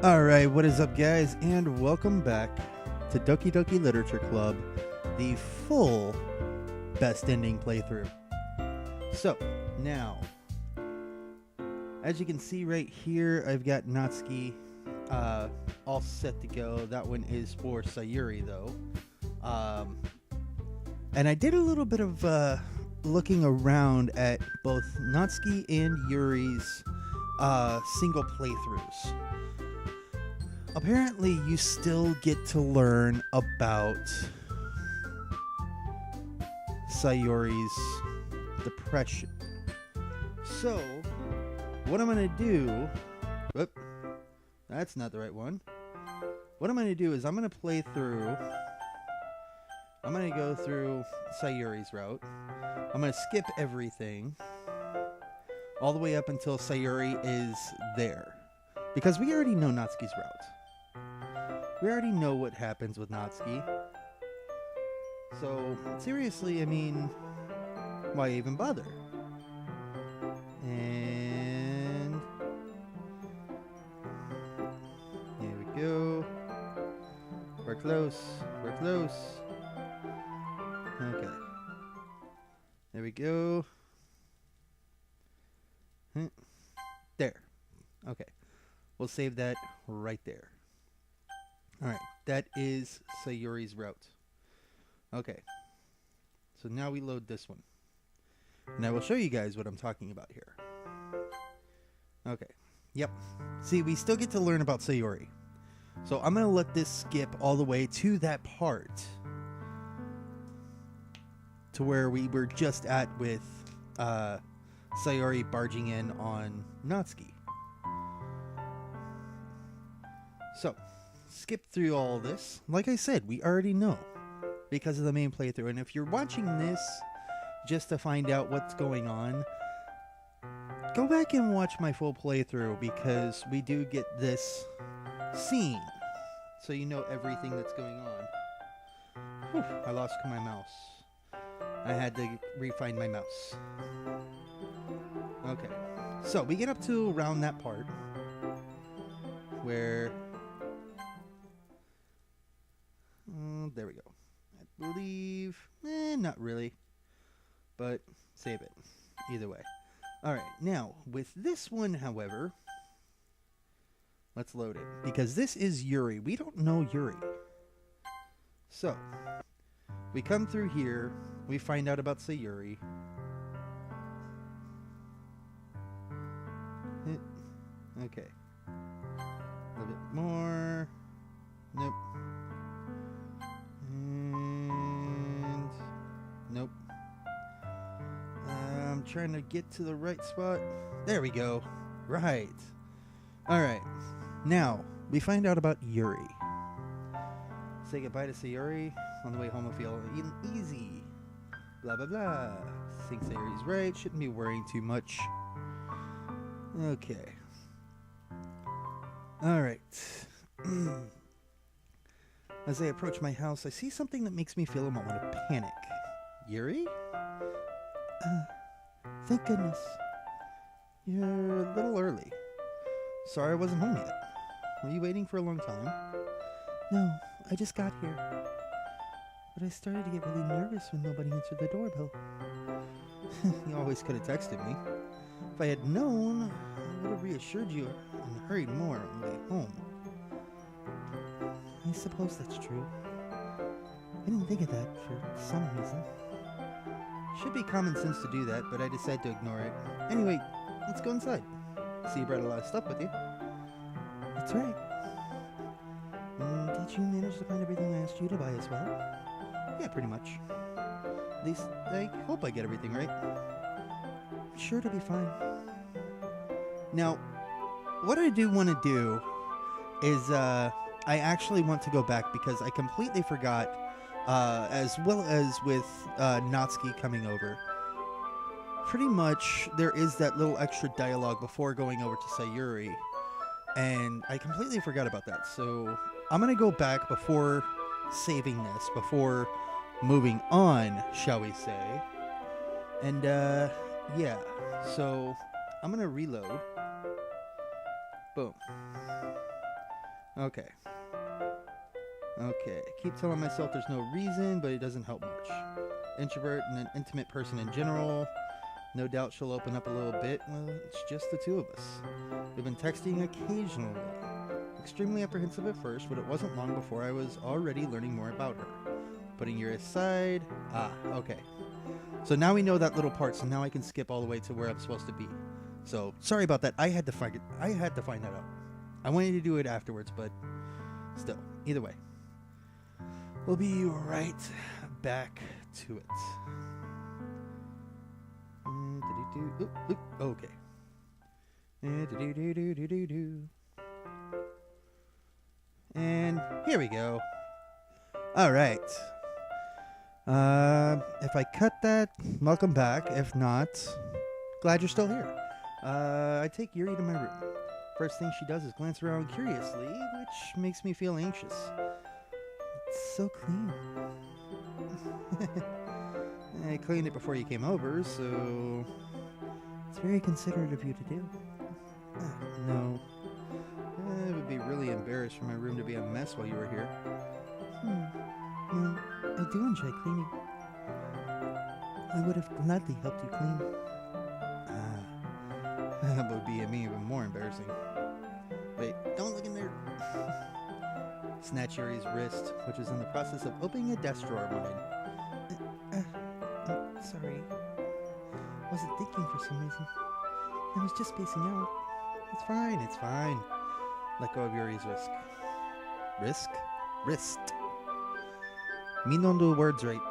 Alright, what is up, guys, and welcome back to Doki Doki Literature Club, the full best ending playthrough. So, now, as you can see right here, I've got Natsuki all set to go. That one is for Sayuri, though. And I did a little bit of looking around at both Natsuki and Yuri's single playthroughs. Apparently, you still get to learn about Sayuri's depression. So, what I'm going to do... Whoop, that's not the right one. What I'm going to do is I'm going to play through... I'm going to go through Sayuri's route. I'm going to skip everything all the way up until Sayuri is there. Because we already know Natsuki's route. We already know what happens with Natsuki. So, seriously, I mean, why even bother? And... here we go. We're close. We're close. Okay. There we go. There. Okay. We'll save that right there. Alright, that is Sayuri's route. Okay. So now we load this one. And I will show you guys what I'm talking about here. Okay. Yep. See, we still get to learn about Sayuri. So I'm going to let this skip all the way to that part. To where we were just at with Sayuri barging in on Natsuki. So, skip through all this. Like I said, we already know because of the main playthrough. And if you're watching this just to find out what's going on, go back and watch my full playthrough because we do get this scene. So you know everything that's going on. Whew, I lost my mouse. I had to re-find my mouse. Okay. So, we get up to around that part where... there we go. I believe... not really. But, save it. Either way. Alright, now, with this one, however... let's load it. Because this is Yuri. We don't know Yuri. So, we come through here. We find out about Sayuri. Okay. A little bit more. Nope. And nope. I'm trying to get to the right spot. There we go. Right. Alright. Now, we find out about Yuri. Say goodbye to Sayuri. On the way home, I feel easy. Blah, blah, blah. Think Sayuri's right. Shouldn't be worrying too much. Okay. Alright. As I approach my house, I see something that makes me feel a moment of panic. Yuri? Thank goodness. You're a little early. Sorry I wasn't home yet. Were you waiting for a long time? No, I just got here. But I started to get really nervous when nobody answered the doorbell. You always could have texted me. If I had known, I would have reassured you and hurried more on the way home. I suppose that's true. I didn't think of that for some reason. Should be common sense to do that, but I decided to ignore it. Anyway, let's go inside. See, you brought a lot of stuff with you. That's right. Did you manage to find everything I asked you to buy as well? Yeah, pretty much. At least, I hope I get everything right. Sure to be fine. Now, what I do want to do is, I actually want to go back because I completely forgot, as well as with Natsuki coming over. Pretty much, there is that little extra dialogue before going over to Sayuri, and I completely forgot about that. So, I'm going to go back before saving this, before moving on, shall we say. And, yeah. So, I'm going to reload. Boom. Okay. Okay. Keep telling myself there's no reason, but it doesn't help much. Introvert and an intimate person in general. No doubt she'll open up a little bit. Well, it's just the two of us. We've been texting occasionally. Extremely apprehensive at first, but it wasn't long before I was already learning more about her. Putting her aside. Ah, okay. So now we know that little part, so now I can skip all the way to where I'm supposed to be. So, sorry about that. I had to find that out. I wanted to do it afterwards, but still, either way. We'll be right back to it. Okay. And here we go. All right. If I cut that, welcome back. If not, glad you're still here. I take Yuri to my room. First thing she does is glance around curiously, which makes me feel anxious. It's so clean. I cleaned it before you came over, so it's very considerate of you to do. No. I would be really embarrassed for my room to be a mess while you were here. Well, I do enjoy cleaning. I would have gladly helped you clean. That would be even more embarrassing. Wait, don't look in there. Snatch Yuri's wrist, which is in the process of opening a desk drawer of mine. I'm sorry. I wasn't thinking for some reason. I was just spacing out. It's fine, it's fine. Let go of Yuri's wrist. Wrist? Wrist. Me don't do words right.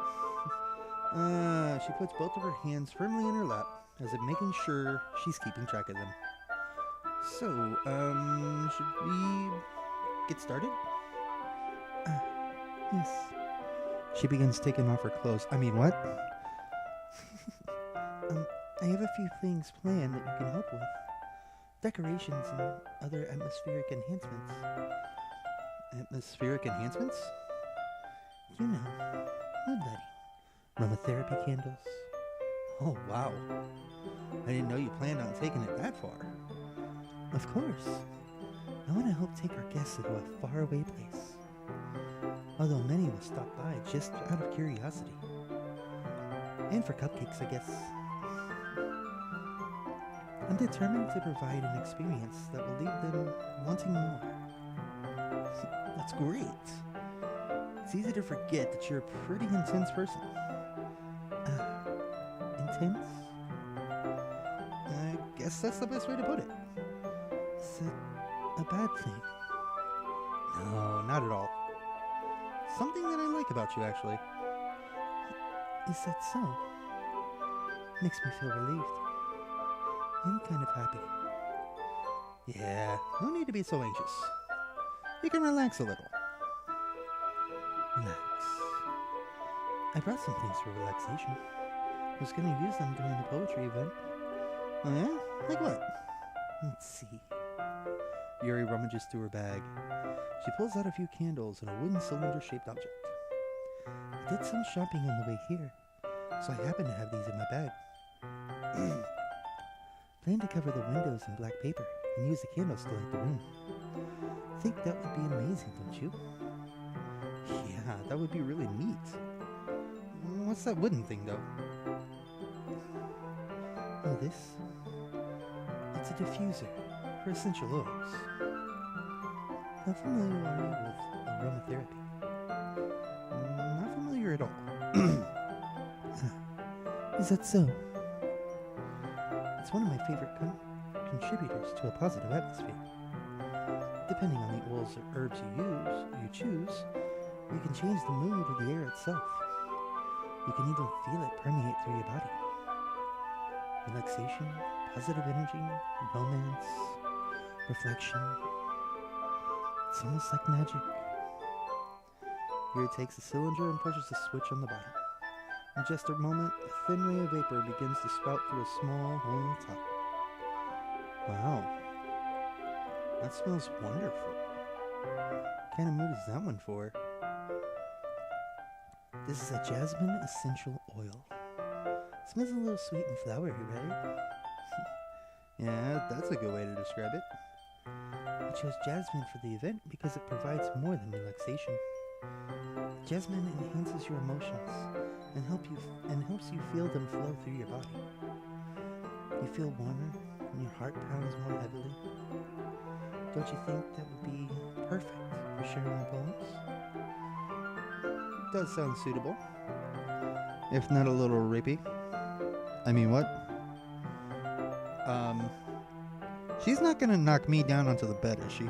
She puts both of her hands firmly in her lap, as if making sure she's keeping track of them. So, should we get started? Yes. She begins taking off her clothes. I mean, what? I have a few things planned that you can help with. Decorations and other atmospheric enhancements. Atmospheric enhancements? You know, mood lighting. Aromatherapy candles. Oh, wow. I didn't know you planned on taking it that far. Of course. I want to help take our guests to a faraway place. Although many will stop by just out of curiosity. And for cupcakes, I guess. I'm determined to provide an experience that will leave them wanting more. That's great. It's easy to forget that you're a pretty intense person. Intense? I guess that's the best way to put it. Is it a bad thing? No, not at all. Something that I like about you, actually. Is that so? Makes me feel relieved. And kind of happy. Yeah, no need to be so anxious. You can relax a little. Relax. I brought some things for relaxation. I was going to use them during the poetry event. Oh yeah? Like what? Let's see. Yuri rummages through her bag. She pulls out a few candles and a wooden cylinder-shaped object. I did some shopping on the way here, so I happen to have these in my bag. Plan to cover the windows in black paper and use the candles to light the room. Think that would be amazing, don't you? Yeah, that would be really neat. What's that wooden thing, though? Oh, this? It's a diffuser for essential oils. How familiar are you with aromatherapy? Not familiar at all. Is that so? It's one of my favorite contributors to a positive atmosphere. Depending on the oils or herbs you choose, you can change the mood of the air itself. You can even feel it permeate through your body. Relaxation, positive energy, romance, reflection. It's almost like magic. Yuri takes the cylinder and pushes the switch on the bottom. In just a moment, a thin ray of vapor begins to spout through a small hole in the top. Wow. That smells wonderful. What kind of mood is that one for? This is a jasmine essential oil. It smells a little sweet and flowery, right? Yeah, that's a good way to describe it. I chose jasmine for the event because it provides more than relaxation. Jasmine enhances your emotions and helps you feel them flow through your body. You feel warmer and your heart pounds more heavily. Don't you think that would be perfect for sharing your poems? Does sound suitable, if not a little rapey. I mean, what? She's not gonna knock me down onto the bed, is she?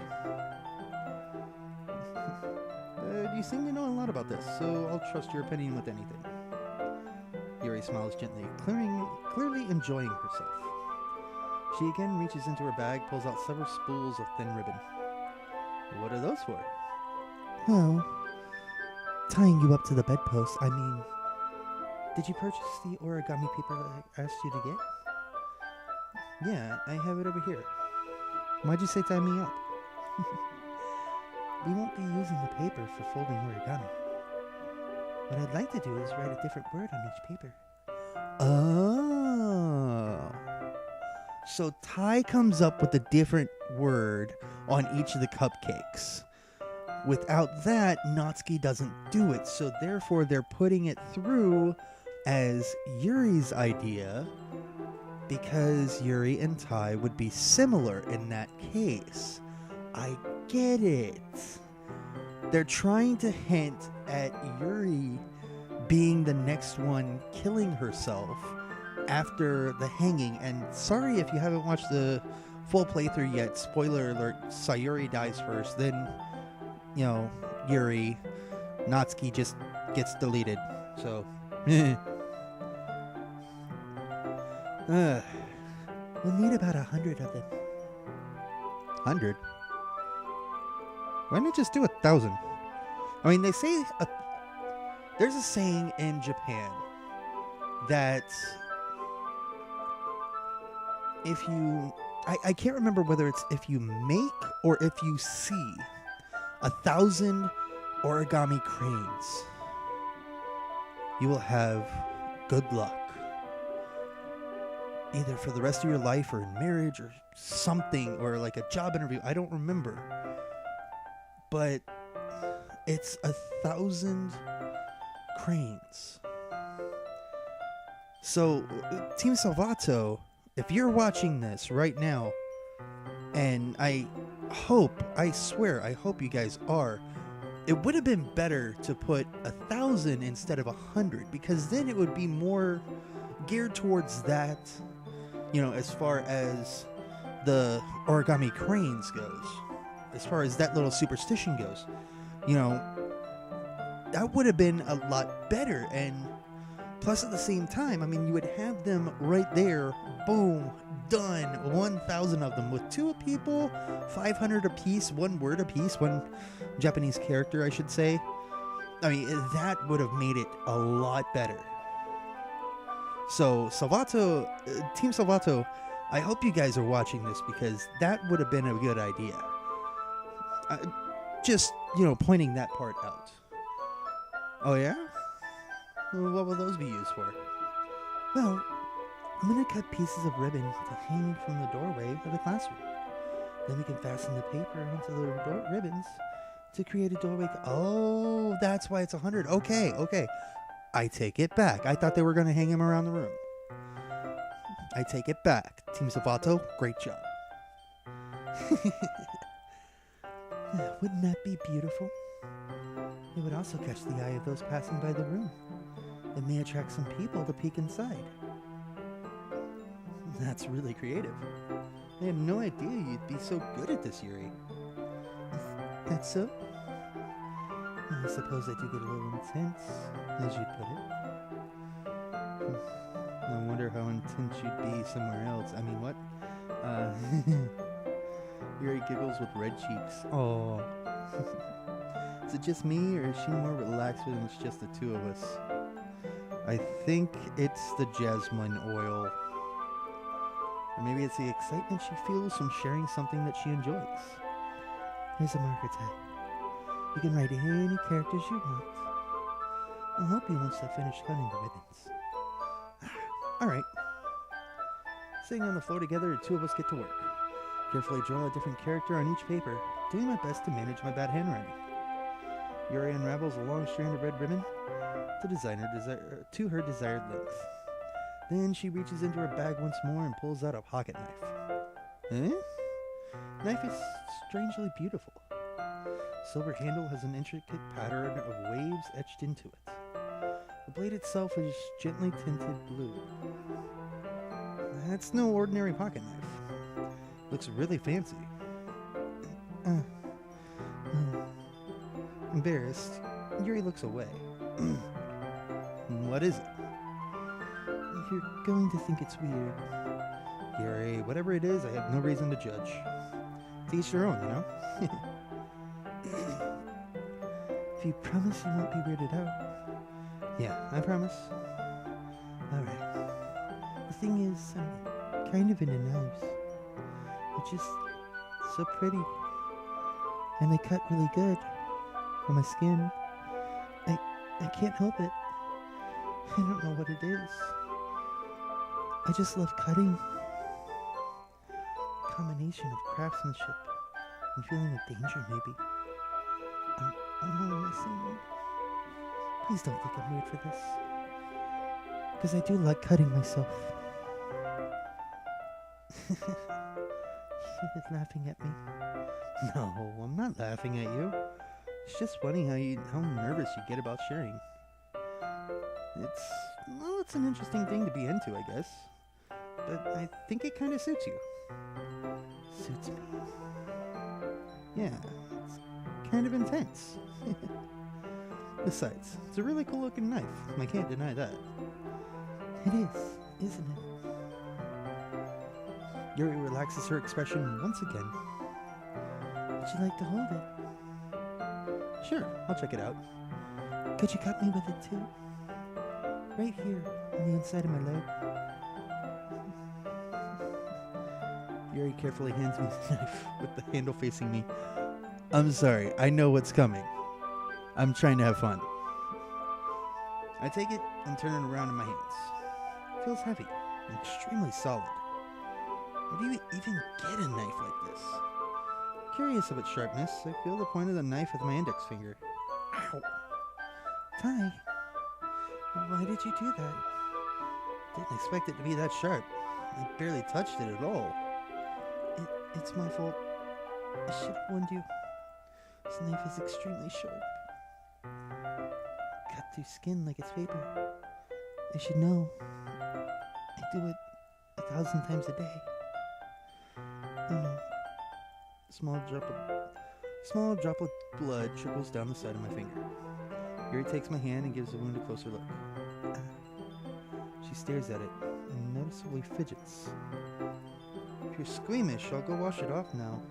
You seem to know a lot about this, so I'll trust your opinion with anything. Yuri smiles gently, clearly enjoying herself. She again reaches into her bag, pulls out several spools of thin ribbon. What are those for? Well, tying you up to the bedpost. I mean, did you purchase the origami paper I asked you to get? Yeah, I have it over here. Why'd you say tie me up? We won't be using the paper for folding origami. What I'd like to do is write a different word on each paper. Oh. So Ty comes up with a different word on each of the cupcakes. Without that, Natsuki doesn't do it. So therefore, they're putting it through as Yuri's idea because Yuri and Ty would be similar in that case. I get it. They're trying to hint at Yuri being the next one killing herself after the hanging. And sorry if you haven't watched the full playthrough yet. Spoiler alert, Sayuri dies first, then, you know, Yuri. Natsuki just gets deleted. So, we'll need about 100 of them. 100? Why not just do 1,000? I mean, they say there's a saying in Japan that if you, I can't remember whether it's if you make or if you see 1,000 origami cranes, you will have good luck. Either for the rest of your life or in marriage or something, or like a job interview. I don't remember. But it's 1,000 cranes. So, Team Salvato, if you're watching this right now, and I swear, I hope you guys are, it would have been better to put 1,000 instead of 100, because then it would be more geared towards that, you know, as far as the origami cranes goes. As far as that little superstition goes, you know, that would have been a lot better. And plus at the same time, I mean, you would have them right there, boom, done, 1,000 of them with 2 people, 500 a piece, 1 word a piece, 1 Japanese character, I should say. I mean, that would have made it a lot better. So, Salvato, Team Salvato, I hope you guys are watching this, because that would have been a good idea. Just, you know, pointing that part out. Oh, yeah? Well, what will those be used for? Well, I'm going to cut pieces of ribbon to hang from the doorway of the classroom. Then we can fasten the paper onto the ribbons to create a doorway. Oh, that's why it's 100. Okay. I take it back. I thought they were going to hang him around the room. I take it back. Team Salvato, great job. Wouldn't that be beautiful? It would also catch the eye of those passing by the room. It may attract some people to peek inside. That's really creative. I had no idea you'd be so good at this, Yuri. That's so? I suppose I do get a little intense, as you'd put it. I wonder how intense you'd be somewhere else. I mean, what? Yuri giggles with red cheeks. Oh. Is it just me, or is she more relaxed when it's just the 2 of us? I think it's the jasmine oil. Or maybe it's the excitement she feels from sharing something that she enjoys. Here's a marker tag. You can write any characters you want. I'll help you once I finish cutting the ribbons. Alright. Sitting on the floor together, the 2 of us get to work. Carefully draw a different character on each paper, doing my best to manage my bad handwriting. Yuri unravels a long strand of red ribbon to her desired length. Then she reaches into her bag once more and pulls out a pocket knife. Eh? Knife is strangely beautiful. Silver handle has an intricate pattern of waves etched into it. The blade itself is gently tinted blue. That's no ordinary pocket knife. Looks really fancy. Embarrassed, Yuri looks away. What is it? You're going to think it's weird. Yuri, whatever it is, I have no reason to judge. To each their own, you know? If you promise you won't be weirded out. Yeah, I promise. Alright. The thing is, I'm kind of into knives. They're just so pretty. And they cut really good on my skin. I can't help it. I don't know what it is. I just love cutting. A combination of craftsmanship and feeling of danger, maybe. What am I saying? Please don't think I'm weird for this. Because I do like cutting myself. You're laughing at me. No, I'm not laughing at you. It's just funny how nervous you get about sharing. It's an interesting thing to be into, I guess. But I think it kind of suits you. Suits me. Yeah, it's kind of intense. Besides, it's a really cool looking knife. I can't deny that. It is, isn't it? Yuri relaxes her expression once again. Would you like to hold it? Sure, I'll check it out. Could you cut me with it too? Right here, on the inside of my leg. Yuri carefully hands me the knife with the handle facing me. I'm sorry, I know what's coming. I'm trying to have fun. I take it and turn it around in my hands. It feels heavy and extremely solid. How do you even get a knife like this? Curious of its sharpness, I feel the point of the knife with my index finger. Ow! Ty, why did you do that? Didn't expect it to be that sharp. I barely touched it at all. It's my fault. I should have warned you. This knife is extremely sharp. Cut through skin like it's paper. I should know. I do it 1,000 times a day. Oh no. Small drop of blood trickles down the side of my finger. Yuri takes my hand and gives the wound a closer look. She stares at it and noticeably fidgets. If you're squeamish, I'll go wash it off now.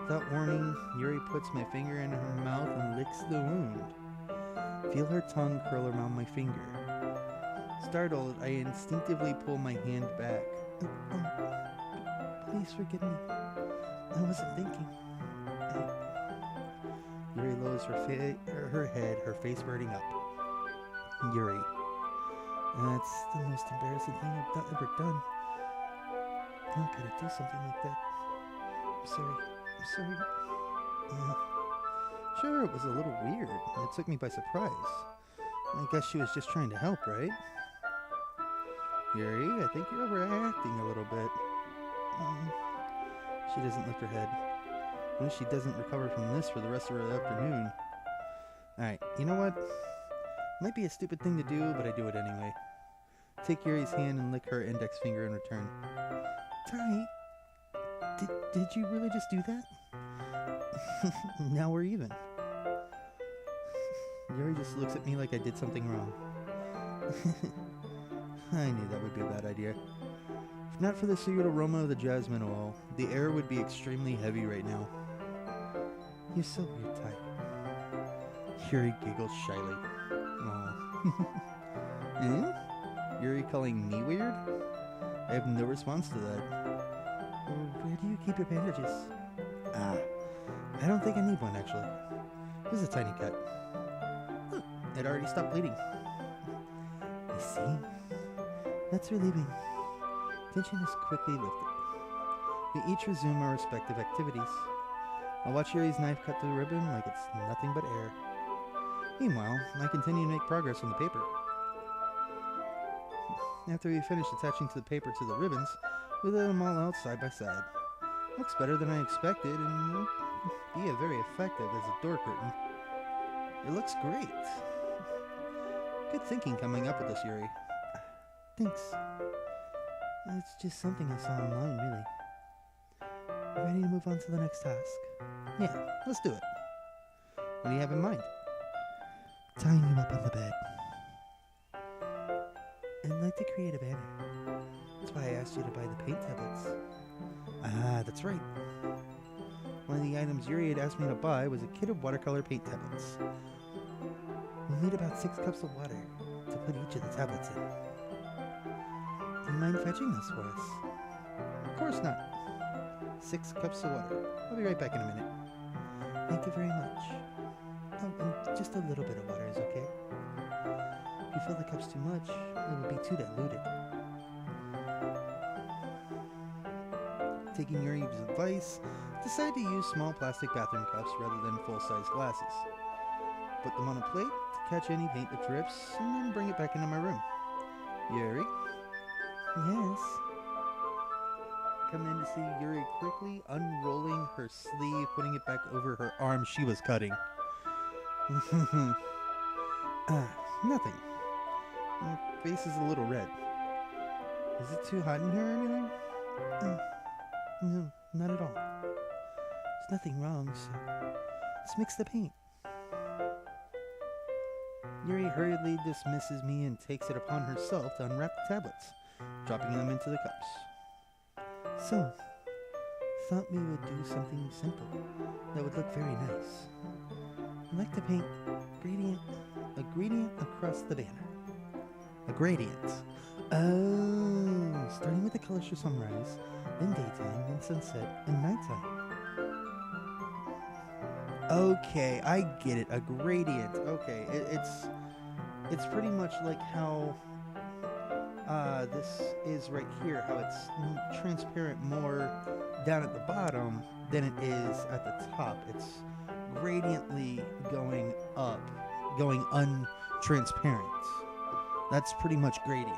Without warning, Yuri puts my finger in her mouth and licks the wound. Feel her tongue curl around my finger. Startled, I instinctively pull my hand back. Please forgive me. I wasn't thinking. Yuri lowers her head, her face burning up. Yuri. That's the most embarrassing thing I've ever done. I'm not gonna do something like that. I'm sorry. Sure, it was a little weird. It took me by surprise. I guess she was just trying to help, right? Yuri, I think you're overreacting a little bit. She doesn't lift her head. What if she doesn't recover from this for the rest of her afternoon? Alright, you know what? Might be a stupid thing to do, but I do it anyway. Take Yuri's hand and lick her index finger in return. Ty, did you really just do that? Now we're even. Yuri just looks at me like I did something wrong. I knew that would be a bad idea. If not for the sweet aroma of the jasmine oil, the air would be extremely heavy right now. You're so weird, Ty. Yuri giggles shyly. Aw. Yuri calling me weird? I have no response to that. Where do you keep your bandages? I don't think I need one, actually. This is a tiny cut. Look, it already stopped bleeding. I see. That's relieving. Tension is quickly lifted. We each resume our respective activities. I watch Yuri's knife cut through the ribbon like it's nothing but air. Meanwhile, I continue to make progress on the paper. After we finish attaching to the paper to the ribbons, we lay them all out side by side. Looks better than I expected and will be very effective as a door curtain. It looks great. Good thinking coming up with this, Yuri. Thanks. It's just something I saw online, really. Ready to move on to the next task? Yeah, let's do it. What do you have in mind? Tying you up on the bed. I'd like to create a banner. That's why I asked you to buy the paint tablets. Ah, that's right. One of the items Yuri had asked me to buy was a kit of watercolor paint tablets. We'll need about 6 cups of water to put each of the tablets in. Do you mind fetching this for us? Of course not. 6 cups of water. I'll be right back in a minute. Thank you very much. Oh, and just a little bit of water is okay. If you fill the cups too much, it will be too diluted. Taking Yuri's advice, decide to use small plastic bathroom cups rather than full-size glasses. Put them on a plate to catch any paint that drips, and then bring it back into my room. Yuri? Yes? Come in to see Yuri quickly unrolling her sleeve, putting it back over her arm she was cutting. Nothing. My face is a little red. Is it too hot in here or anything? No, not at all. There's nothing wrong, so let's mix the paint. Yuri hurriedly dismisses me and takes it upon herself to unwrap the tablets, dropping them into the cups. So, thought we would do something simple that would look very nice. I'd like to paint a gradient across the banner. A gradient. Oh, starting with the colors for sunrise, then daytime, then sunset, and nighttime. Okay, I get it. A gradient. Okay, it's pretty much like how this is right here. How it's transparent more down at the bottom than it is at the top. It's gradiently going up, going untransparent. That's pretty much gradient.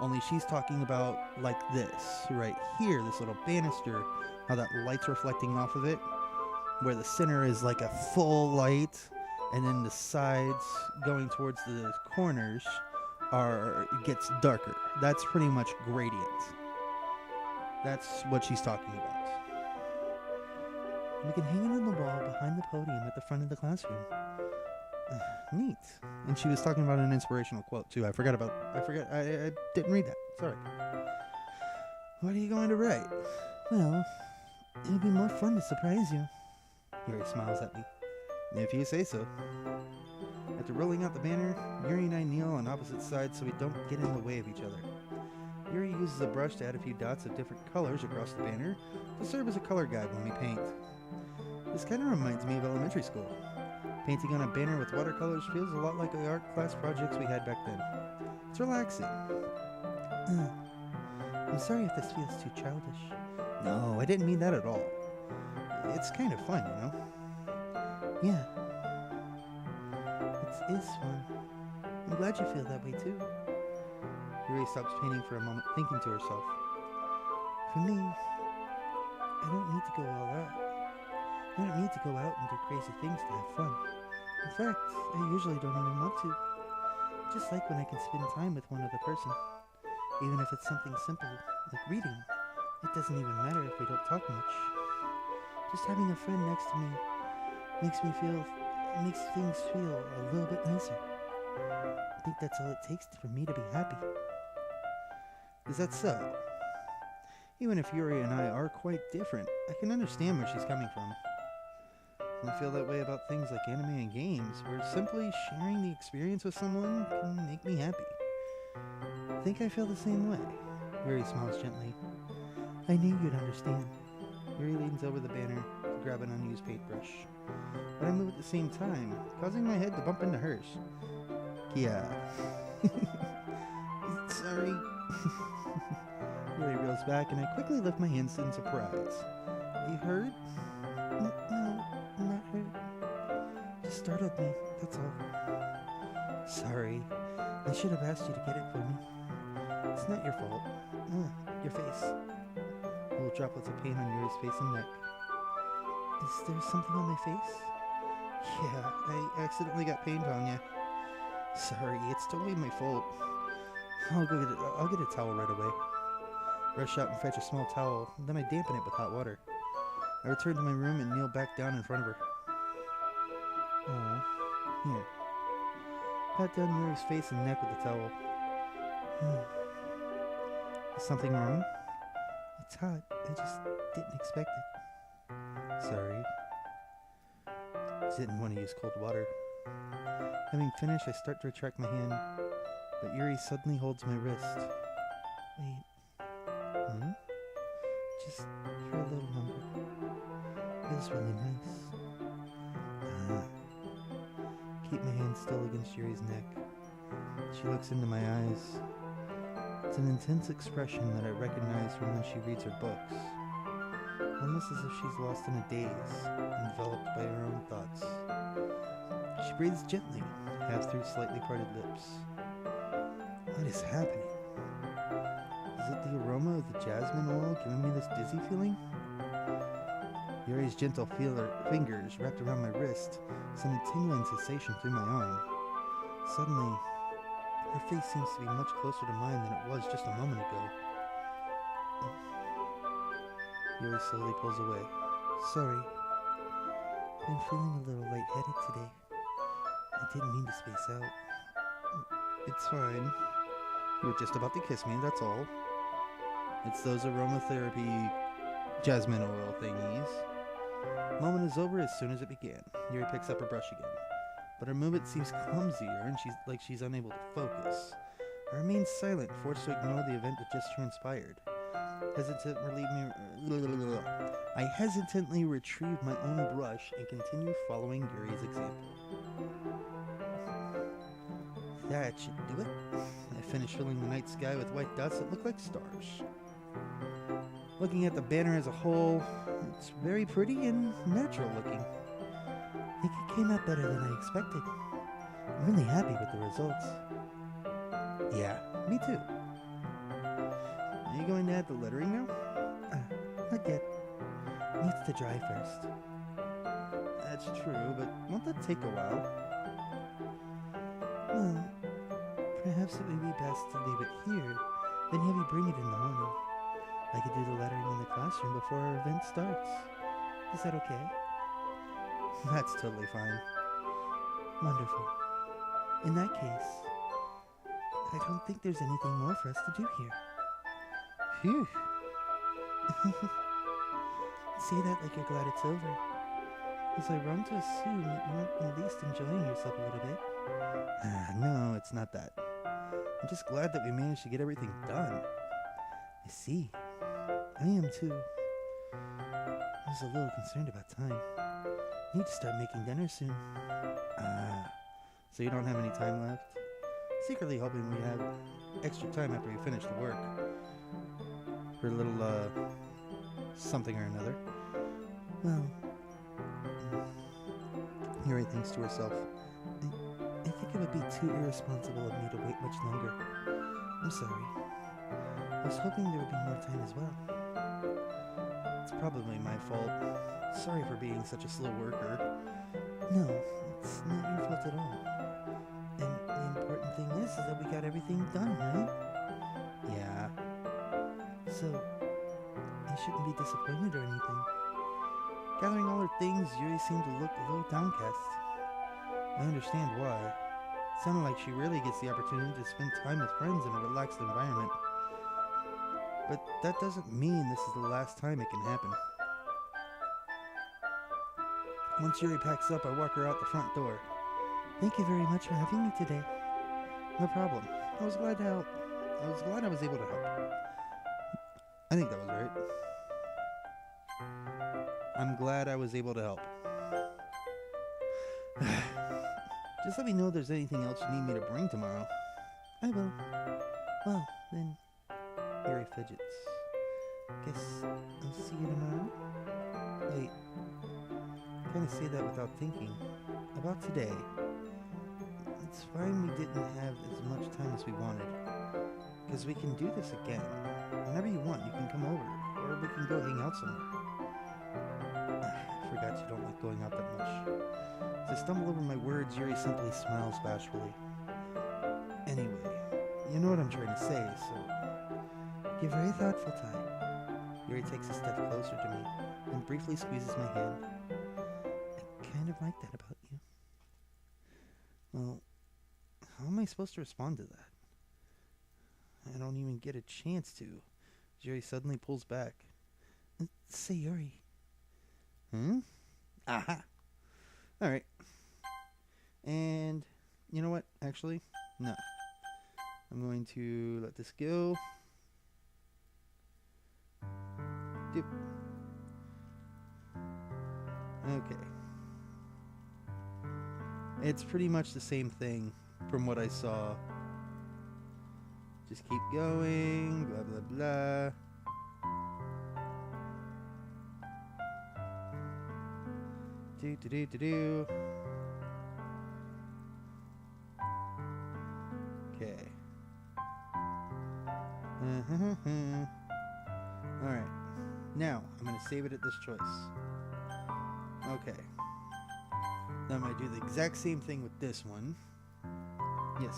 Only she's talking about like this right here, this little banister, how that light's reflecting off of it, where the center is like a full light, and then the sides going towards the corners gets darker. That's pretty much gradient. That's what she's talking about. We can hang it on the wall behind the podium at the front of the classroom. Neat. And she was talking about an inspirational quote too. I didn't read that. Sorry. What are you going to write? Well, it would be more fun to surprise you. Yuri smiles at me. If you say so. After rolling out the banner, Yuri and I kneel on opposite sides so we don't get in the way of each other. Yuri uses a brush to add a few dots of different colors across the banner to serve as a color guide when we paint. This kind of reminds me of elementary school. Painting on a banner with watercolors feels a lot like the art class projects we had back then. It's relaxing. I'm sorry if this feels too childish. No, I didn't mean that at all. It's kind of fun, you know? Yeah. It is fun. I'm glad you feel that way too. Yuri stops painting for a moment, thinking to herself. For me, I don't need to go all out. I don't need to go out and do crazy things to have fun. In fact, I usually don't even want to. Just like when I can spend time with one other person. Even if it's something simple, like reading. It doesn't even matter if we don't talk much. Just having a friend next to me makes things feel a little bit nicer. I think that's all it takes for me to be happy. Is that so? Even if Yuri and I are quite different, I can understand where she's coming from. I feel that way about things like anime and games, where simply sharing the experience with someone can make me happy. I think I feel the same way. Yuri smiles gently. I knew you'd understand. Yuri leans over the banner to grab an unused paintbrush. But I move at the same time, causing my head to bump into hers. Yeah. Sorry. Yuri reels back, and I quickly lift my hands in surprise. You hurt? No, I'm not hurt. Just startled me, that's all. Sorry. I should have asked you to get it for me. It's not your fault. Your face. Little droplets of paint on Yuri's face and neck. Is there something on my face? Yeah, I accidentally got paint on you. Sorry, it's totally my fault. I'll get a towel right away. Rush out and fetch a small towel, then I dampen it with hot water. I return to my room and kneel back down in front of her. Oh, here. Pat down Yuri's face and neck with the towel. Is something wrong? It's hot. I just didn't expect it. Sorry. Didn't want to use cold water. Having finished, I start to retract my hand, but Yuri suddenly holds my wrist. Wait. Just for a little longer. Feels really nice. Keep my hand still against Yuri's neck. She looks into my eyes. It's an intense expression that I recognize from when she reads her books. Almost as if she's lost in a daze, enveloped by her own thoughts. She breathes gently, half through slightly parted lips. What is happening? Is it the aroma of the jasmine oil giving me this dizzy feeling? Yuri's gentle fingers wrapped around my wrist send a tingling sensation through my arm. Suddenly, her face seems to be much closer to mine than it was just a moment ago. Yuri slowly pulls away. Sorry. I'm feeling a little lightheaded today. I didn't mean to space out. It's fine. You were just about to kiss me, that's all. It's those aromatherapy jasmine oil thingies. Moment is over as soon as it began. Yuri picks up her brush again. But her movement seems clumsier and she's unable to focus. I remain silent, forced to ignore the event that just transpired. I hesitantly retrieve my own brush and continue following Yuri's example. That should do it. I finish filling the night sky with white dots that look like stars. Looking at the banner as a whole, it's very pretty and natural looking. I think it came out better than I expected. I'm really happy with the results. Yeah, me too. Are you going to add the lettering now? Not yet. It needs to dry first. That's true, but won't that take a while? Well, perhaps it would be best to leave it here, then have you bring it in the morning. I could do the lettering in the classroom before our event starts. Is that okay? That's totally fine. Wonderful. In that case, I don't think there's anything more for us to do here. Phew. Say that like you're glad it's over. Was I wrong to assume that you weren't at least enjoying yourself a little bit? No, it's not that. I'm just glad that we managed to get everything done. I see. I am too. I was a little concerned about time. I need to start making dinner soon. So you don't have any time left? Secretly hoping we have extra time after we finish the work. For a little, something or another. Well, Yuri thinks to herself, I think it would be too irresponsible of me to wait much longer. I'm sorry. I was hoping there would be more time as well. It's probably my fault. Sorry for being such a slow worker. No, it's not your fault at all. And the important thing is that we got everything done, right? Yeah. So, I shouldn't be disappointed or anything. Gathering all her things, Yuri seemed to look a little downcast. I understand why. It sounded like she really gets the opportunity to spend time with friends in a relaxed environment. But that doesn't mean this is the last time it can happen. Once Yuri packs up, I walk her out the front door. Thank you very much for having me today. No problem. I was glad to help. I was glad I was able to help. I think that was right. I'm glad I was able to help. Just let me know if there's anything else you need me to bring tomorrow. I will. Well, then, Yuri fidgets. Guess I'll see you tomorrow? Wait, I kind of say that without thinking. About today. It's fine we didn't have as much time as we wanted. Because we can do this again. Whenever you want, you can come over. Or we can go hang out somewhere. I forgot you don't like going out that much. As I stumble over my words, Yuri simply smiles bashfully. Anyway, you know what I'm trying to say, so... You're very thoughtful, Ty. Yuri takes a step closer to me and briefly squeezes my hand. I kind of like that about you. Well, how am I supposed to respond to that? I don't even get a chance to. Yuri suddenly pulls back. Say Yuri. Aha! Alright. And, you know what? Actually, no. I'm going to let this go. Doop. Okay. It's pretty much the same thing from what I saw. Just keep going, blah, blah, blah. Do. Okay. Alright. Now, I'm going to save it at this choice. Okay. Now I'm going to do the exact same thing with this one. Yes.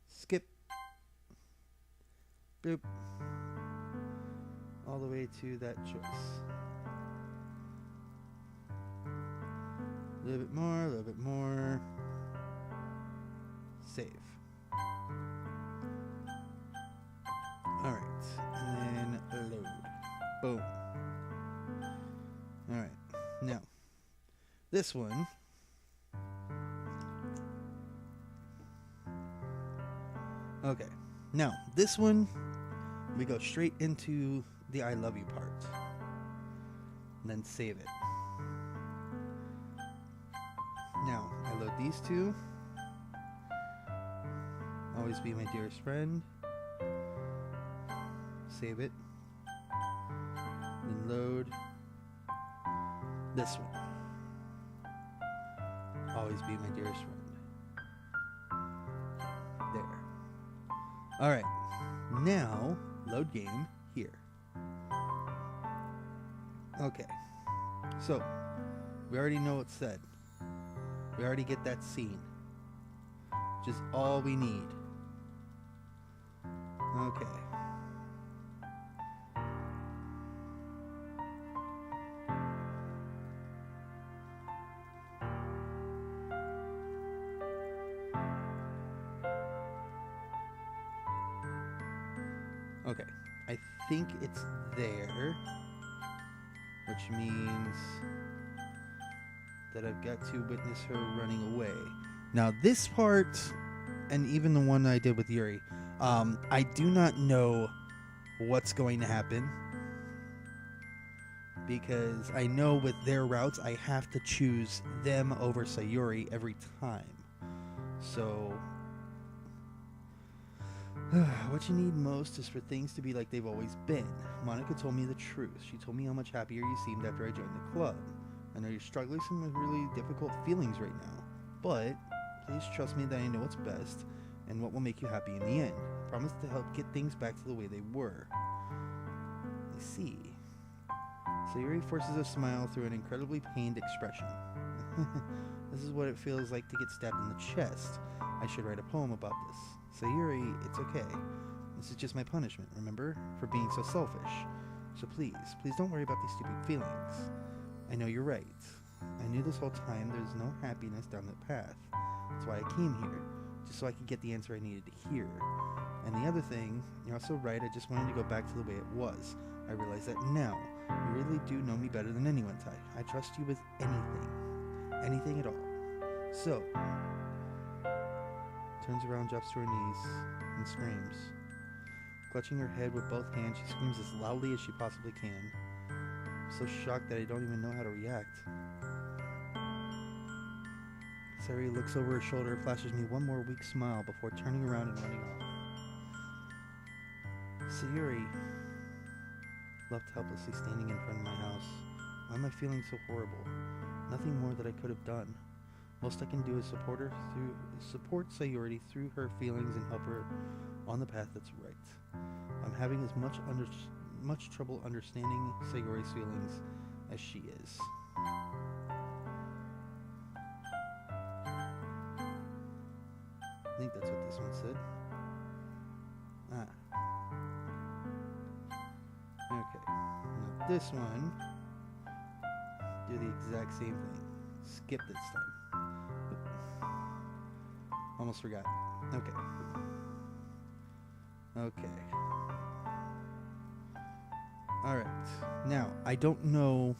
Skip. Boop. All the way to that choice. A little bit more. Save. Alright. And then load. Boom. Alright. Now, this one. Okay. Now, this one, we go straight into the I love you part. And then save it. Now, I load these two. Always be my dearest friend. Save it. Then load this one. Always be my dearest friend. There. Alright. Now, load game here. Okay. So, we already know what's said. We already get that scene. Just all we need. Okay. Okay. I think it's there. Which means that I've got to witness her running away. Now this part, and even the one I did with Yuri, I do not know what's going to happen. Because I know with their routes, I have to choose them over Sayuri every time. So, what you need most is for things to be like they've always been. Monica told me the truth. She told me how much happier you seemed after I joined the club. I know you're struggling with really difficult feelings right now, but please trust me that I know what's best and what will make you happy in the end. Promise to help get things back to the way they were. I see. Sayuri forces a smile through an incredibly pained expression. This is what it feels like to get stabbed in the chest. I should write a poem about this. Sayuri, it's okay. This is just my punishment, remember? For being so selfish. So please don't worry about these stupid feelings. I know you're right. I knew this whole time there's no happiness down that path. That's why I came here, just so I could get the answer I needed to hear. And the other thing, you're also right, I just wanted to go back to the way it was. I realize that now. You really do know me better than anyone, Ty. I trust you with anything. Anything at all. So, turns around, drops to her knees, and screams. Clutching her head with both hands, she screams as loudly as she possibly can. I'm so shocked that I don't even know how to react. Sayuri looks over her shoulder, flashes me one more weak smile before turning around and running off. Sayuri, left helplessly standing in front of my house. Why am I feeling so horrible? Nothing more that I could have done. Most I can do is support Sayuri through her feelings and help her on the path that's right. I'm having as much trouble understanding Sayuri's feelings as she is. I think that's what this one said. Okay. Now this one, do the exact same thing. Skip this time. Almost forgot. Okay. Alright. Now, I don't know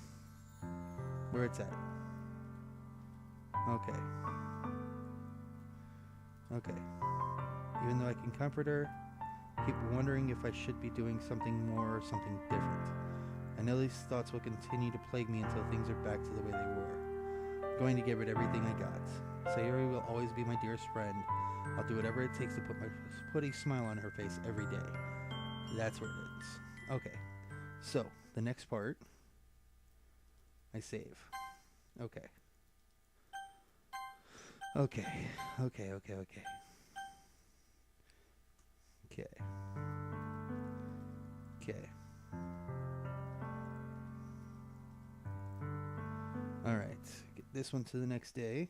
where it's at. Okay. Even though I can comfort her, I keep wondering if I should be doing something more or something different. I know these thoughts will continue to plague me until things are back to the way they were. I'm going to give it everything I got. Sayuri will always be my dearest friend. I'll do whatever it takes to put a smile on her face every day. That's where it is. Okay. So, the next part, I save. Okay. Alright, get this one to the next day.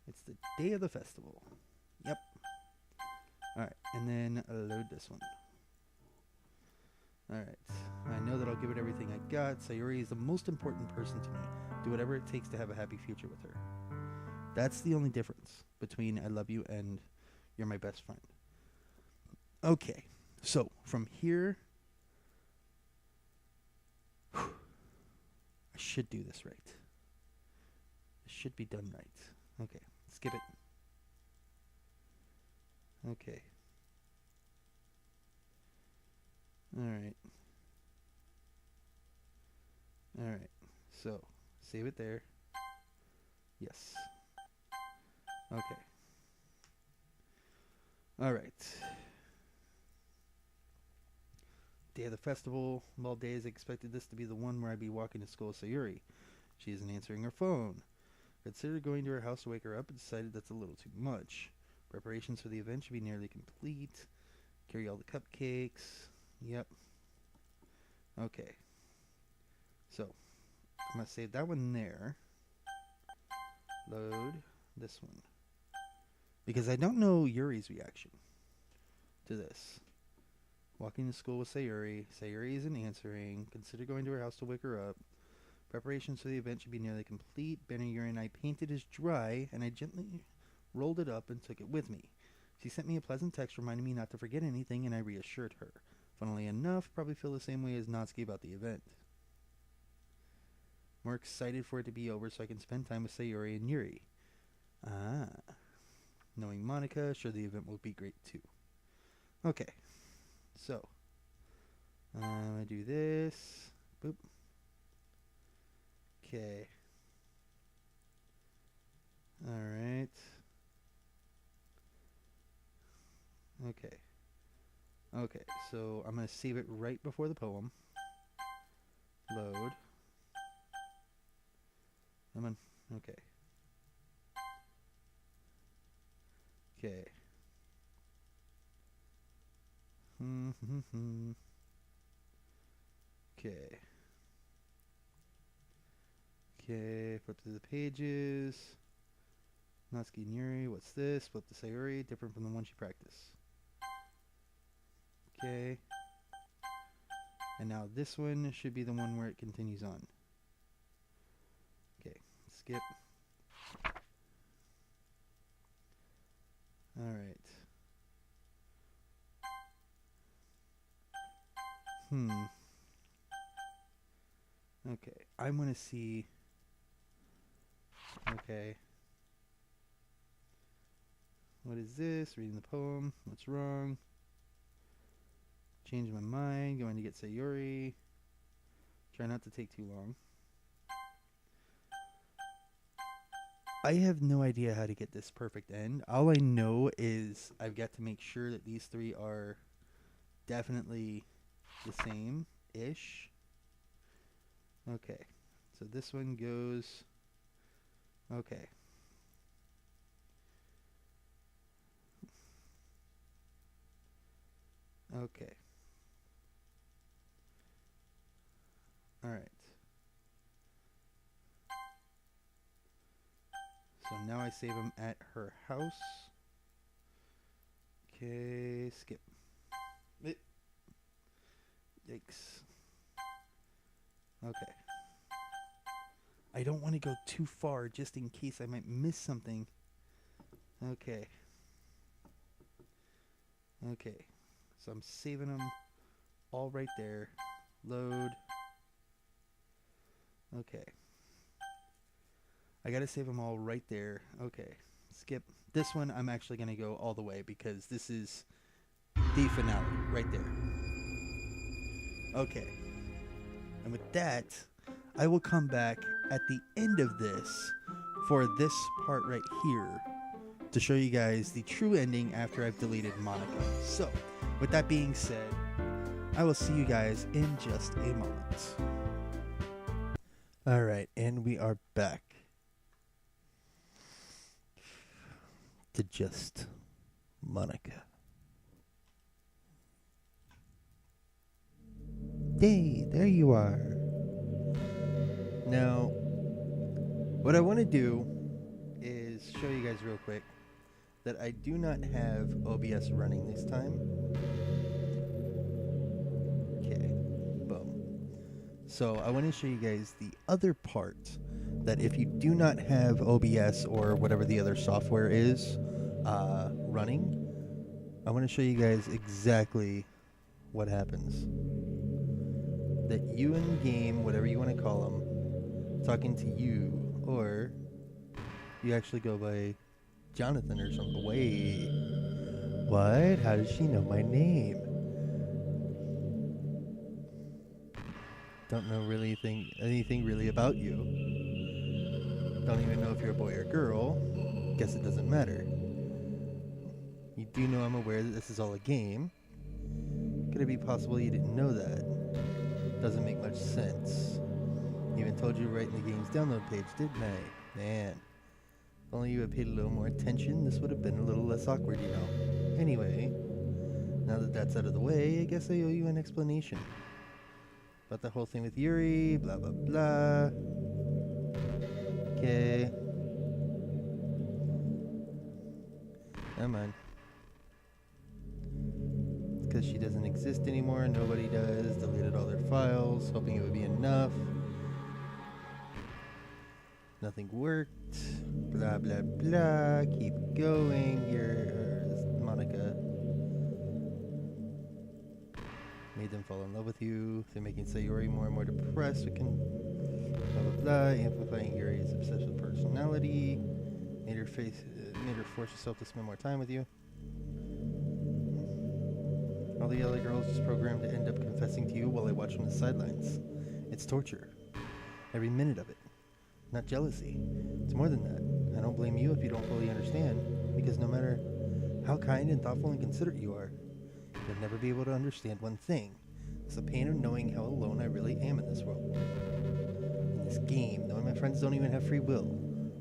It's the day of the festival. Yep. Alright, and then load this one. Alright, I know that I'll give it everything I got. Sayuri is the most important person to me. Do whatever it takes to have a happy future with her. That's the only difference between I love you and you're my best friend. Okay, so from here, I should do this right. It should be done right. Okay, skip it. Okay. Alright. So, save it there. Yes. Okay. Alright. Day of the festival. Of all days, I expected this to be the one where I'd be walking to school with Sayuri. She isn't answering her phone. Considered going to her house to wake her up and decided that's a little too much. Preparations for the event should be nearly complete. Carry all the cupcakes. Yep. Okay. So, I'm going to save that one there. Load this one. Because I don't know Yuri's reaction to this. Walking to school with Sayuri. Sayuri isn't answering. Consider going to her house to wake her up. Preparations for the event should be nearly complete. Banner Yuri and I painted is dry, and I gently rolled it up and took it with me. She sent me a pleasant text reminding me not to forget anything, and I reassured her. Funnily enough, probably feel the same way as Natsuki about the event. More excited for it to be over so I can spend time with Sayuri and Yuri. Knowing Monica, sure the event will be great too. Okay. So, I'm going to do this. Boop. Okay. Alright. Okay, so I'm going to save it right before the poem. Load. Come on. Okay. Okay. Okay. Okay, flip through the pages. Natsuki and Yuri, what's this? Flip to Sayuri, different from the one she practiced. Okay. And now this one should be the one where it continues on. Okay, skip. Alright. Okay, I'm gonna see. Okay. What is this? Reading the poem. What's wrong? Change my mind. Going to get Sayuri. Try not to take too long. I have no idea how to get this perfect end. All I know is I've got to make sure that these three are definitely the same-ish. Okay, so this one goes... Okay. Okay. Alright. So now I save them at her house. Okay, skip. Yikes. Okay. I don't want to go too far just in case I might miss something. Okay. Okay. So I'm saving them all right there. Load. Okay. I gotta save them all right there. Okay. Skip. This one I'm actually gonna go all the way because this is the finale right there. Okay. And with that, I will come back at the end of this for this part right here to show you guys the true ending after I've deleted Monica. So, with that being said, I will see you guys in just a moment. Alright, and we are back to just Monica. Hey, there you are. Now, what I want to do is show you guys real quick that I do not have OBS running this time. Okay, boom. So I want to show you guys the other part, that if you do not have OBS or whatever the other software is running, I want to show you guys exactly what happens. That you in the game, whatever you want to call them, talking to you, or you actually go by Jonathan or something. Wait, what? How does she know my name? Don't know really anything really about you. Don't even know if you're a boy or girl. Guess it doesn't matter. You do know I'm aware that this is all a game. Could it be possible you didn't know that? Doesn't make much sense. Even told you right in the game's download page, didn't I? Man. If only you had paid a little more attention, this would have been a little less awkward, you know. Anyway, now that that's out of the way, I guess I owe you an explanation. About the whole thing with Yuri, blah blah blah. Okay. Come on. Because she doesn't exist anymore, nobody does. Deleted all their files, hoping it would be enough. Nothing worked. Blah blah blah. Keep going. Here's Monica. Made them fall in love with you. They're making Sayori more and more depressed. We can blah blah blah. Amplifying Yuri's obsessive personality. Made her force herself to spend more time with you. All the other girls just programmed to end up confessing to you while I watch from the sidelines. It's torture. Every minute of it. Not jealousy. It's more than that. I don't blame you if you don't fully understand, because no matter how kind and thoughtful and considerate you are, you'll never be able to understand one thing. It's the pain of knowing how alone I really am in this world. In this game, knowing my friends don't even have free will.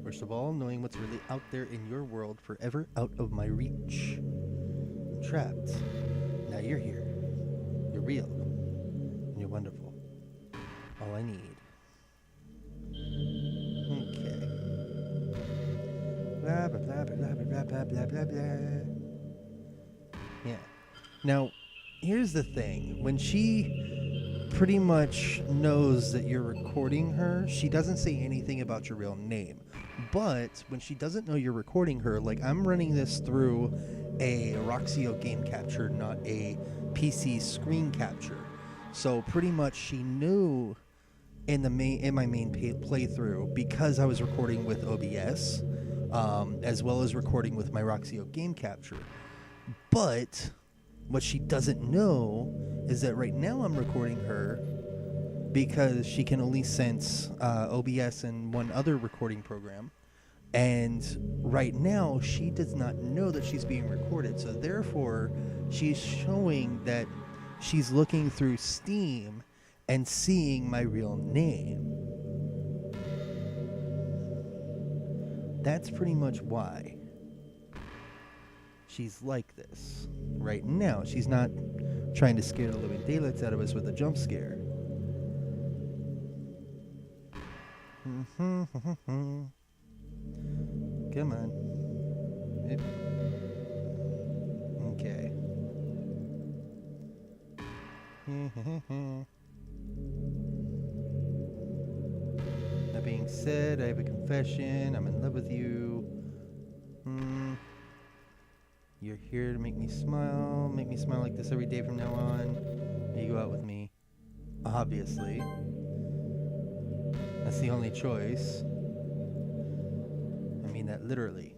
Worst of all, knowing what's really out there in your world forever out of my reach. I'm trapped. Now you're here. You're real. And you're wonderful. All I need. Okay. Blah blah blah blah blah blah blah blah blah. Yeah. Now, here's the thing. When she pretty much knows that you're recording her, she doesn't say anything about your real name. But when she doesn't know you're recording her, like I'm running this through a Roxio game capture, not a PC screen capture. So pretty much she knew in my main playthrough, because I was recording with OBS, as well as recording with my Roxio game capture. But what she doesn't know is that right now I'm recording her because she can only sense OBS and one other recording program. And right now, she does not know that she's being recorded. So therefore, she's showing that she's looking through Steam and seeing my real name. That's pretty much why she's like this. Right now, she's not trying to scare the living daylights out of us with a jump scare. Come on. Okay. That being said, I have a confession. I'm in love with you. You're here to make me smile. Make me smile like this every day from now on. You go out with me. Obviously. That's the only choice. I mean that literally.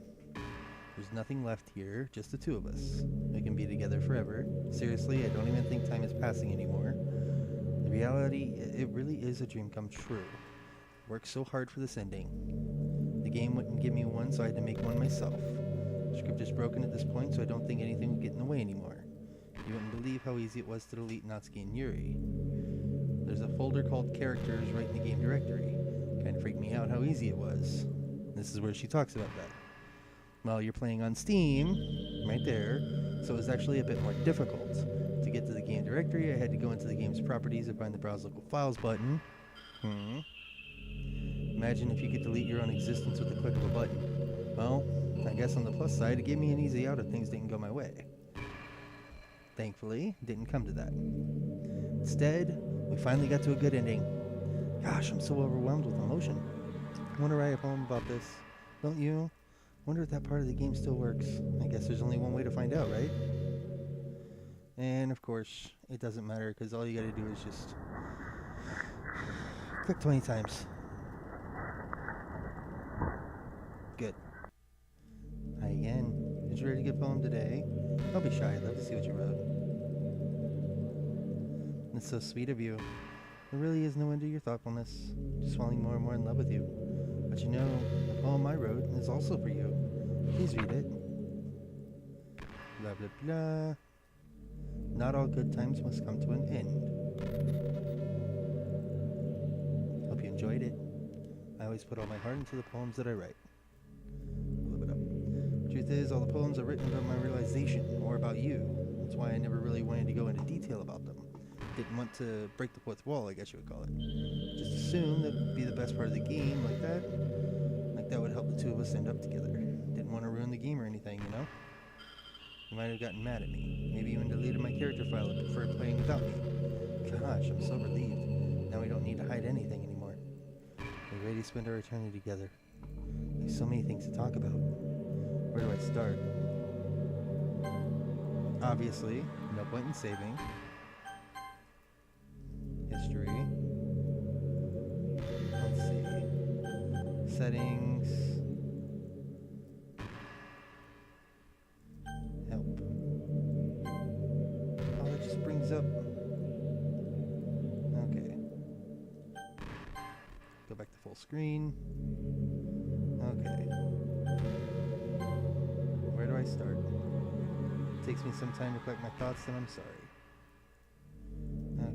There's nothing left here, just the two of us. We can be together forever. Seriously, I don't even think time is passing anymore. The reality, it really is a dream come true. Worked so hard for this ending. The game wouldn't give me one, so I had to make one myself. The script is broken at this point, so I don't think anything would get in the way anymore. You wouldn't believe how easy it was to delete Natsuki and Yuri. There's a folder called Characters right in the game directory. Kinda freaked me out how easy it was. This is where she talks about that. Well, you're playing on Steam, right there, so it was actually a bit more difficult. To get to the game directory, I had to go into the game's properties and find the Browse Local Files button. Imagine if you could delete your own existence with the click of a button. Well, I guess on the plus side, it gave me an easy out if things didn't go my way. Thankfully, it didn't come to that. Instead, we finally got to a good ending. Gosh, I'm so overwhelmed with emotion. I want to write a poem about this. Don't you? Wonder if that part of the game still works. I guess there's only one way to find out, right? And of course, it doesn't matter because all you gotta do is just click 20 times. Good. Hi again. Did you ready to get a poem today? Don't be shy. I'd love to see what you wrote. It's so sweet of you. There really is no end to your thoughtfulness. Just falling more and more in love with you. But you know, the poem I wrote is also for you. Please read it. Blah, blah, blah. Not all good times must come to an end. Hope you enjoyed it. I always put all my heart into the poems that I write. Live it up. Truth is, all the poems are written about my realization, or about you. That's why I never really wanted to go into detail about them. Didn't want to break the fourth wall, I guess you would call it. Just assume that would be the best part of the game, like that. Like that would help the two of us end up together. Didn't want to ruin the game or anything, you know? You might have gotten mad at me. Maybe even deleted my character file and preferred playing without me. Gosh, I'm so relieved. Now we don't need to hide anything anymore. We're ready to spend our eternity together. There's so many things to talk about. Where do I start? Obviously, no point in saving. History. Let's see. Settings. Help. Oh, that just brings up. Okay. Go back to full screen. Okay. Where do I start? It takes me some time to collect my thoughts, and I'm sorry.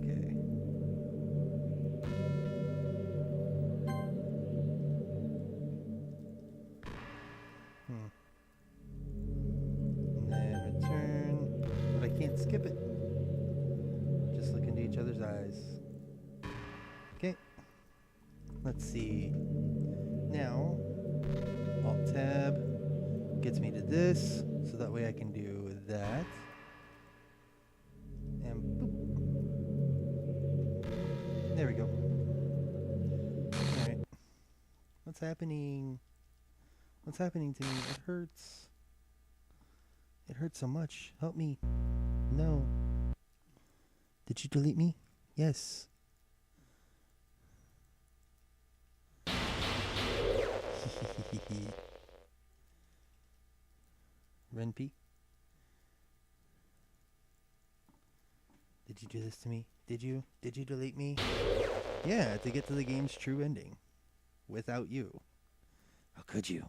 Okay. And then return. But I can't skip it. Just look into each other's eyes. Okay. Let's see. Now, Alt-Tab gets me to this, so that way I can do that. And boop. There we go. Alright. What's happening? What's happening to me? It hurts. It hurts so much. Help me. No. Did you delete me? Yes. Renpy? Did you do this to me? Did you? Did you delete me? Yeah, to get to the game's true ending. Without you. How could you?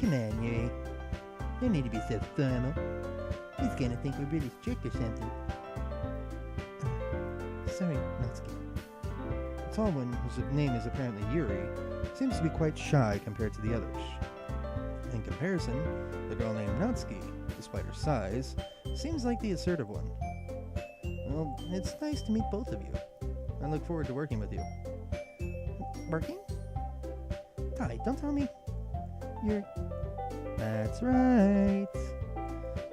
Come on, Yuri. No need to be so formal. He's gonna think we're really strict or something. Sorry, Natsuki. The tall one, whose name is apparently Yuri, seems to be quite shy compared to the others. In comparison, the girl named Natsuki, despite her size, seems like the assertive one. Well, it's nice to meet both of you. I look forward to working with you. Working? Tai, don't tell me you're... That's right.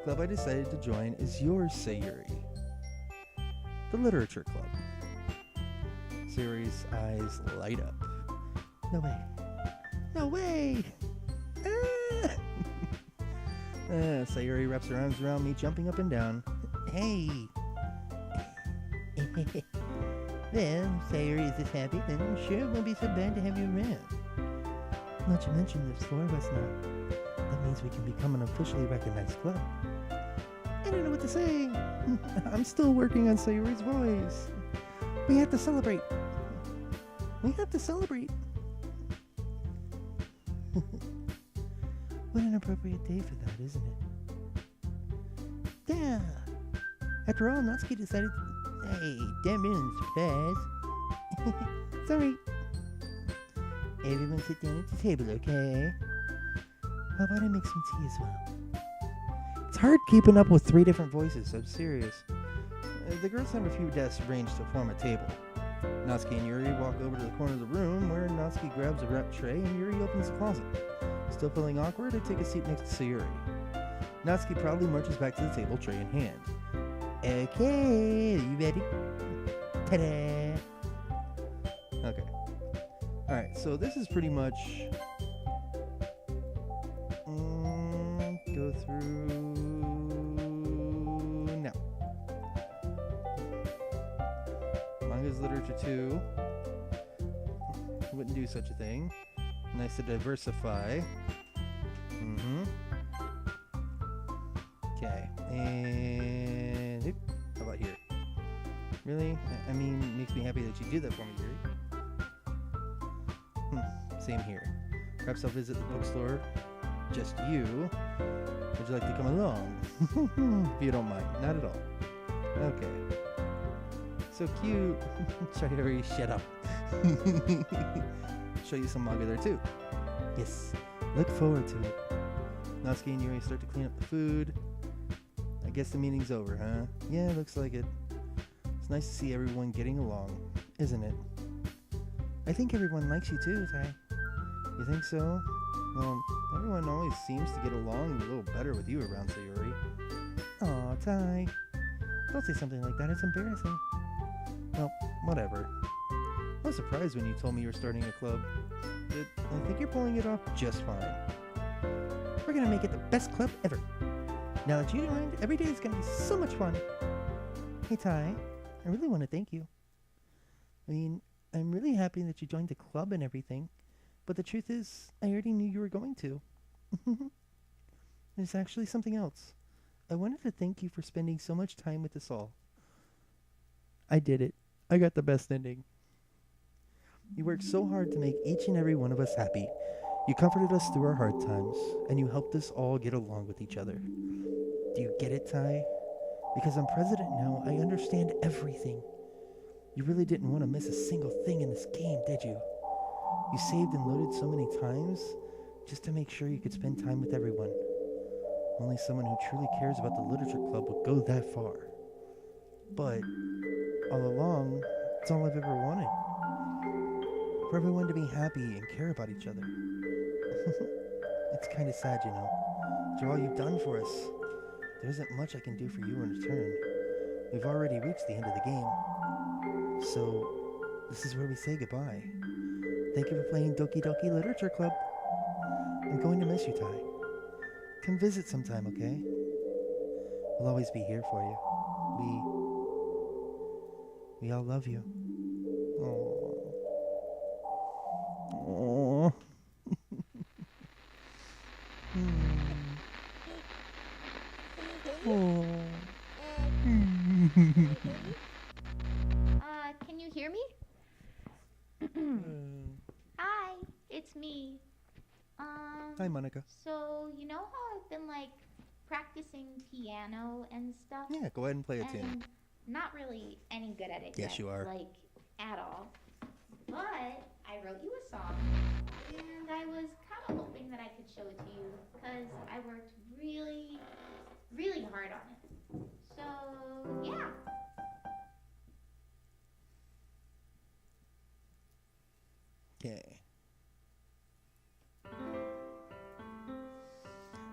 Club I decided to join is yours, Sayuri. The Literature Club. Sayuri's eyes light up. No way. No way! Ah! Sayuri wraps her arms around me, jumping up and down. Hey! Well, Sayuri is this happy, then I'm sure it won't be so bad to have you around. Not to mention there's 4 of us now. That means we can become an officially recognized club. I don't know what to say. I'm still working on Sayuri's voice. We have to celebrate. We have to celebrate. What an appropriate day for that, isn't it? Yeah. After all, Natsuki decided... Hey, damn ruined the surprise. Sorry. Everyone sit down at the table, okay? How about I make some tea as well? It's hard keeping up with 3 different voices, I'm serious. The girls have a few desks arranged to form a table. Natsuki and Yuri walk over to the corner of the room where Natsuki grabs a wrapped tray and Yuri opens the closet. Still feeling awkward, I take a seat next to Sayuri. Natsuki proudly marches back to the table, tray in hand. Okay, are you ready? Ta-da! Okay. Alright, so this is pretty much... go through... now. Manga's literature 2. Wouldn't do such a thing. Nice to diversify. Okay, and how about here? Really? I mean, makes me happy that you did that for me, Yuri. Same here. Perhaps I'll visit the bookstore. Just you. Would you like to come along? If you don't mind. Not at all. Okay. So cute. Sayuri, shut up. Show you some manga there too. Yes. Look forward to it. Natsuki and Yuri start to clean up the food. I guess the meeting's over, huh? Yeah, looks like it. It's nice to see everyone getting along, isn't it? I think everyone likes you too, Tai. You think so? Well, everyone always seems to get along a little better with you around, Sayuri. Aw, Tai. Don't say something like that, it's embarrassing. Well, whatever. I was surprised when you told me you were starting a club, but I think you're pulling it off just fine. We're gonna make it the best club ever. Now that you joined, every day is gonna be so much fun. Hey Tai, I really want to thank you. I mean, I'm really happy that you joined the club and everything, but the truth is, I already knew you were going to. There's actually something else. I wanted to thank you for spending so much time with us all. I did it. I got the best ending. You worked so hard to make each and every one of us happy. You comforted us through our hard times, and you helped us all get along with each other. Do you get it, Tai? Because I'm president now, I understand everything. You really didn't want to miss a single thing in this game, did you? You saved and loaded so many times just to make sure you could spend time with everyone. Only someone who truly cares about the literature club would go that far. But all along, it's all I've ever wanted. For everyone to be happy and care about each other. It's kind of sad, you know. After all you've done for us, there isn't much I can do for you in return. We've already reached the end of the game. So, this is where we say goodbye. Thank you for playing Doki Doki Literature Club. I'm going to miss you, Tai. Come visit sometime, okay? We'll always be here for you. We all love you. Aww. Can you hear me? Hi, it's me. Hi, Monica. So you know how I've been like practicing piano and stuff, Yeah, go ahead and play a tune. and not really any good at it Yes, yet, you are. like at all. But I wrote you a song, and I was kind of hoping that I could show it to you because I worked really, really hard on it. So yeah. Okay.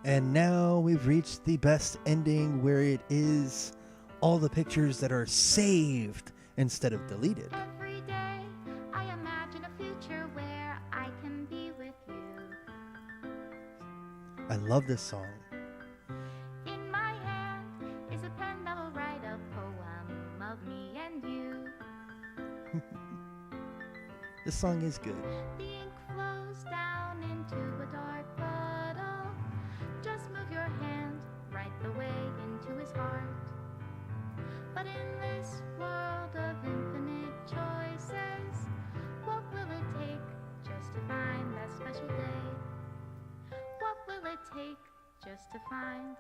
And now we've reached the best ending where it is all the pictures that are saved instead of deleted. Every day I imagine a future where I can be with you. I love this song. In my hand is a pen that will write a poem of me and you. This song is good. The ink flows down into a dark puddle. Just move your hand right the way into his heart. But in this world of infinite choices, what will it take just to find that special day? What will it take just to find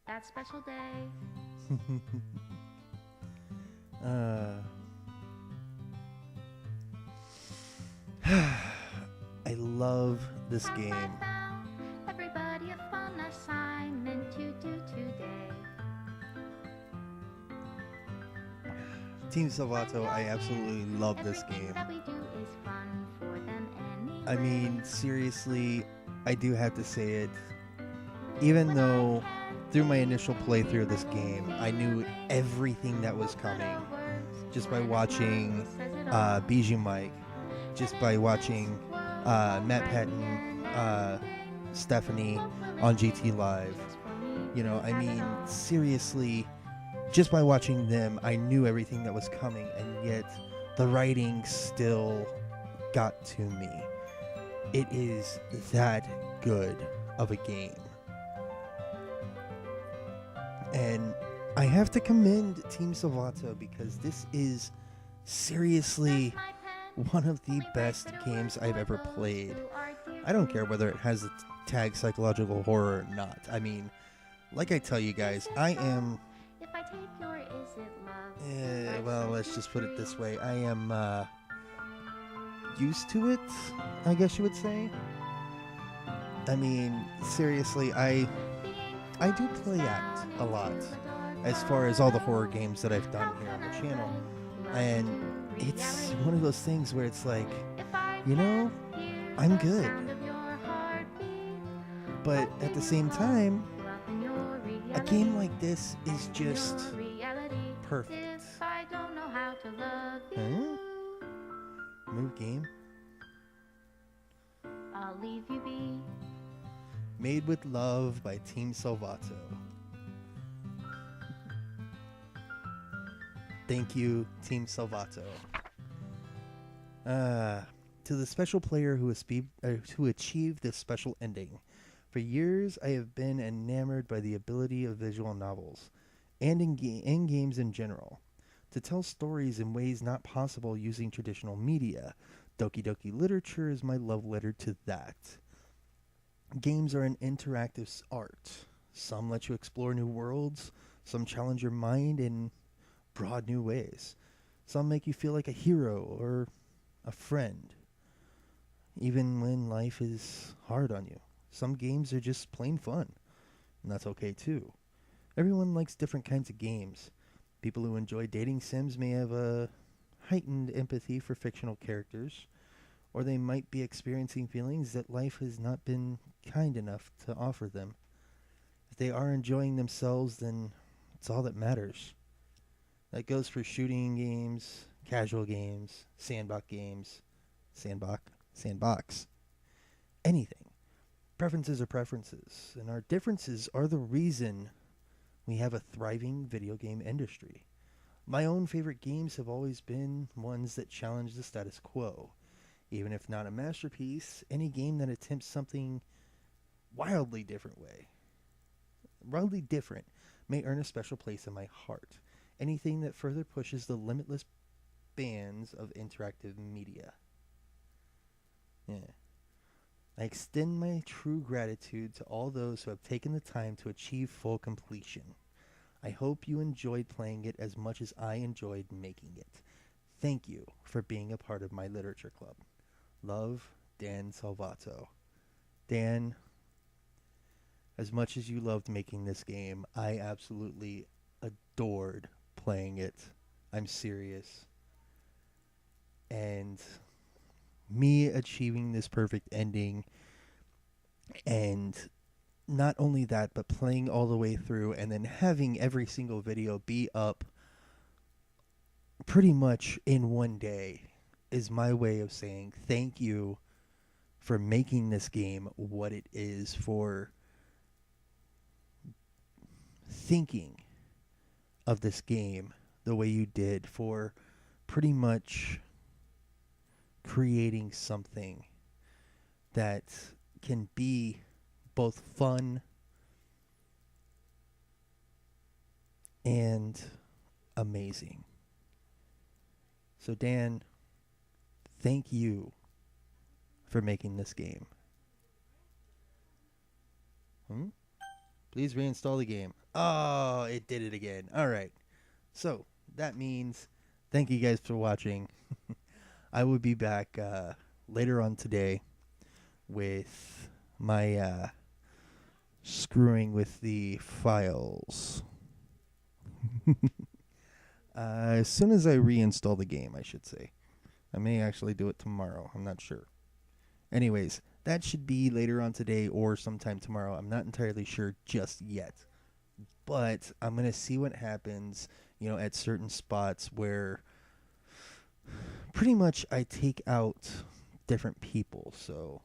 that special day? I love this Have game. I found everybody a fun assignment to do today? Team Salvato, I absolutely love this Everything game. that we do is fun for them anyway. I mean, seriously, I do have to say it. Even though through my initial playthrough of this game, I knew everything that was coming just by watching Bijou Mike, just by watching Matt Patton, Stephanie on GT Live. You know, I mean, seriously, just by watching them, I knew everything that was coming, and yet the writing still got to me. It is that good of a game. And I have to commend Team Salvato because this is seriously one of the best games I've ever played. I don't care whether it has the tag psychological horror or not. I mean, like I tell you guys, I am... If I take your is it love? well, let's just put it this way. I am used to it, I guess you would say. I mean, seriously, I do play act a lot as far as all the horror games that I've done here on the channel. And it's one of those things where it's like, you know, I'm good. But at the same time, a game like this is just perfect. Huh? Move game? I'll leave you be. Made with Love by Team Salvato. Thank you, Team Salvato. To the special player who achieved this special ending. For years, I have been enamored by the ability of visual novels, and in games in general, to tell stories in ways not possible using traditional media. Doki Doki Literature is my love letter to that. Games are an interactive art. Some let you explore new worlds, some challenge your mind in broad new ways. Some make you feel like a hero or a friend, even when life is hard on you. Some games are just plain fun, and that's okay too. Everyone likes different kinds of games. People who enjoy dating sims may have a heightened empathy for fictional characters, or they might be experiencing feelings that life has not been kind enough to offer them. If they are enjoying themselves, then it's all that matters. That goes for shooting games, casual games, sandbox, anything. Preferences are preferences, and our differences are the reason we have a thriving video game industry. My own favorite games have always been ones that challenge the status quo. Even if not a masterpiece, any game that attempts something wildly different may earn a special place in my heart. Anything that further pushes the limitless bands of interactive media. Yeah. I extend my true gratitude to all those who have taken the time to achieve full completion. I hope you enjoyed playing it as much as I enjoyed making it. Thank you for being a part of my literature club. Love, Dan Salvato. Dan, as much as you loved making this game, I absolutely adored playing it. I'm serious. And me achieving this perfect ending, and not only that, but playing all the way through and then having every single video be up pretty much in one day is my way of saying thank you for making this game what it is, for thinking of this game the way you did, for pretty much creating something that can be both fun and amazing. So Dan, thank you for making this game. Please reinstall the game. Oh, it did it again. All right. So that means thank you guys for watching. I will be back later on today with my screwing with the files. As soon as I reinstall the game, I should say. I may actually do it tomorrow. I'm not sure. Anyways, that should be later on today or sometime tomorrow. I'm not entirely sure just yet. But I'm going to see what happens, at certain spots where pretty much I take out different people. So,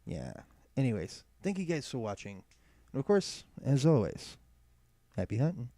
yeah. Anyways, thank you guys for watching. And of course, as always, happy hunting.